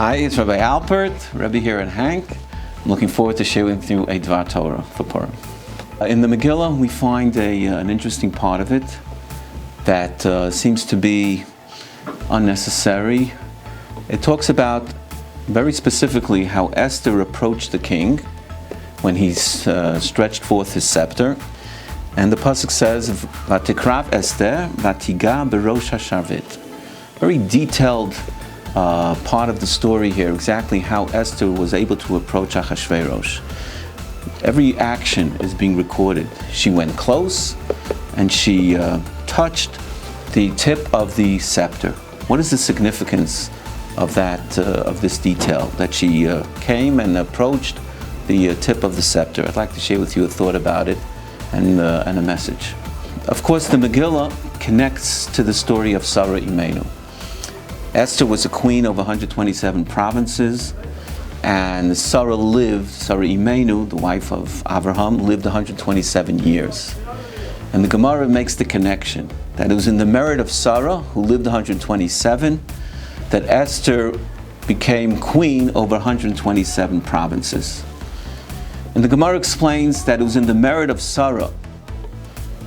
Hi, it's Rabbi Alpert, Rebbe here at Hank. I'm looking forward to sharing with you a dvar torah for Purim. In the Megillah, we find an interesting part of it that seems to be unnecessary. It talks about very specifically how Esther approached the king when he stretched forth his scepter. And the pasuk says, "Vatikrav Esther, vatiga berosh hasharvit." Very detailed part of the story here, exactly how Esther was able to approach Achashverosh. Every action is being recorded. She went close and she touched the tip of the scepter. What is the significance of that, of this detail, that she came and approached the tip of the scepter? I'd like to share with you a thought about it and a message. Of course, the Megillah connects to the story of Sarah Imenu. Esther was a queen of 127 provinces, and Sarah Imenu, the wife of Abraham, lived 127 years. And the Gemara makes the connection that it was in the merit of Sarah, who lived 127, that Esther became queen over 127 provinces. And the Gemara explains that it was in the merit of Sarah,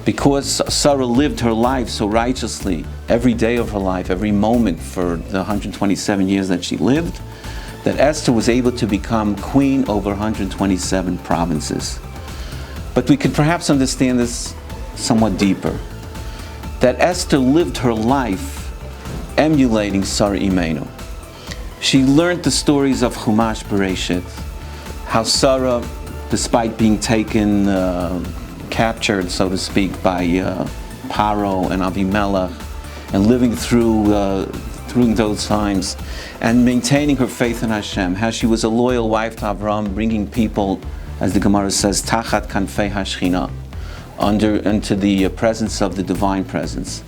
because Sarah lived her life so righteously, every day of her life, every moment for the 127 years that she lived, that Esther was able to become queen over 127 provinces. But we could perhaps understand this somewhat deeper, that Esther lived her life emulating Sarah Imenu. She learned the stories of Chumash Bereshit, how Sarah, despite being captured, so to speak, by Paro and Avimelech, and living through those times, and maintaining her faith in Hashem, how she was a loyal wife to Avram, bringing people, as the Gemara says, Tachat Kanfei Hashchina, into the presence of the divine presence.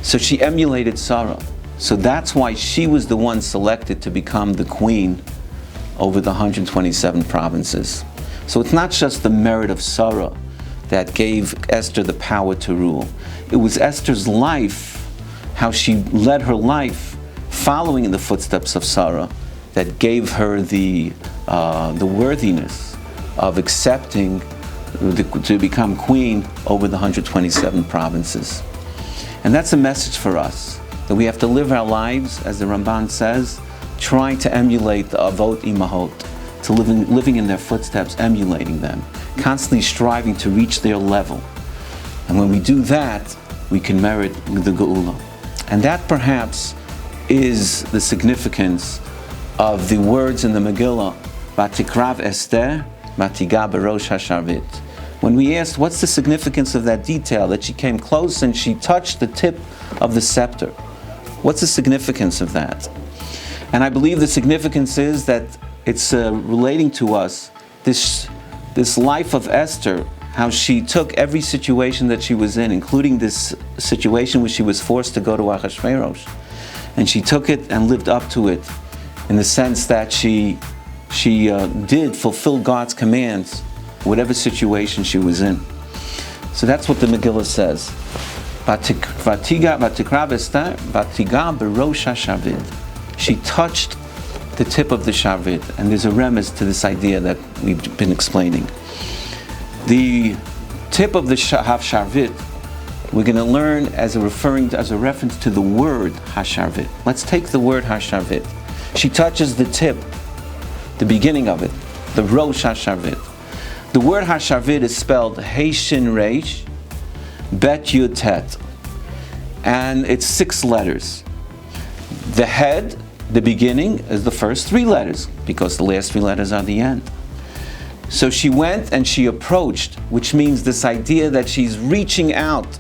So she emulated Sarah. So that's why she was the one selected to become the queen over the 127 provinces. So it's not just the merit of Sarah that gave Esther the power to rule. It was Esther's life, how she led her life following in the footsteps of Sarah, that gave her the worthiness of accepting to become queen over the 127 provinces. And that's a message for us, that we have to live our lives, as the Ramban says, trying to emulate the Avot Imahot, to living in their footsteps, emulating them, constantly striving to reach their level. And when we do that, we can merit the Geula. And that perhaps is the significance of the words in the Megillah, Vatikrav Esther, Vatiga berosh hasharvit. When we asked, what's the significance of that detail, that she came close and she touched the tip of the scepter? What's the significance of that? And I believe the significance is that it's relating to us this life of Esther, how she took every situation that she was in, including this situation where she was forced to go to Achashverosh, and she took it and lived up to it, in the sense that she did fulfill God's commands, whatever situation she was in. So that's what the Megillah says. Vatikrav Esther, vatiga berosh hasharvit. She touched the tip of the sharvit, and there's a remez to this idea that we've been explaining. The tip of the sharvit, we're going to learn as a reference to the word hasharvit. Let's take the word hasharvit. She touches the tip, the beginning of it, the rosh hasharvit. The word hasharvit is spelled Hey Shin Reish Bet Yud Tet, and it's 6 letters. The head, the beginning, is the first 3 letters, because the last 3 letters are the end. So she went and she approached, which means this idea that she's reaching out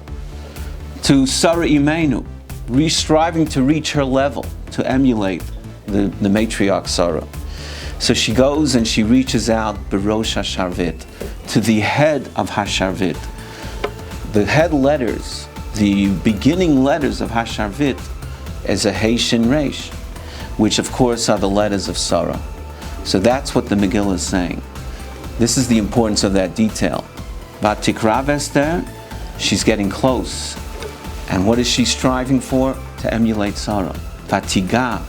to Sarah Imenu, striving to reach her level, to emulate the matriarch Sarah. So she goes and she reaches out berosh hasharvit, to the head of hasharvit. The head letters, the beginning letters of hasharvit, is a Hey Shin Reish, which of course are the letters of Sarah. So that's what the Megillah is saying. This is the importance of that detail. Vatikrav Esther, she's getting close. And what is she striving for? To emulate Sarah. Vatiga,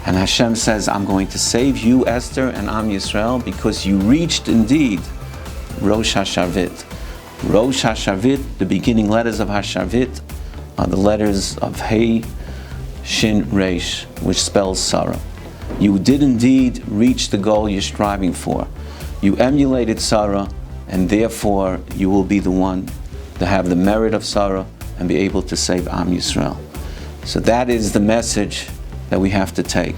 And Hashem says, I'm going to save you, Esther, and Am Yisrael, because you reached indeed Rosh HaSharvit. Rosh HaSharvit, the beginning letters of HaSharvit, are the letters of Hey, Shin, Reish, which spells Sarah. You did indeed reach the goal you're striving for. You emulated Sarah, and therefore you will be the one to have the merit of Sarah and be able to save Am Yisrael. So that is the message that we have to take.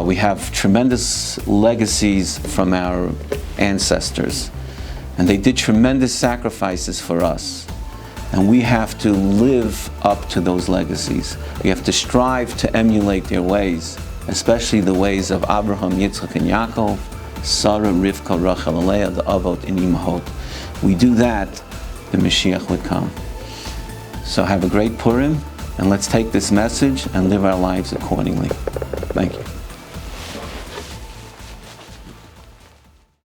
We have tremendous legacies from our ancestors, and they did tremendous sacrifices for us. And we have to live up to those legacies. We have to strive to emulate their ways, especially the ways of Abraham, Yitzchak, and Yaakov, Sarah, Rivka, Rachel, and Leah, the Avot and Imahot. We do that, the Mashiach would come. So have a great Purim, and let's take this message and live our lives accordingly. Thank you.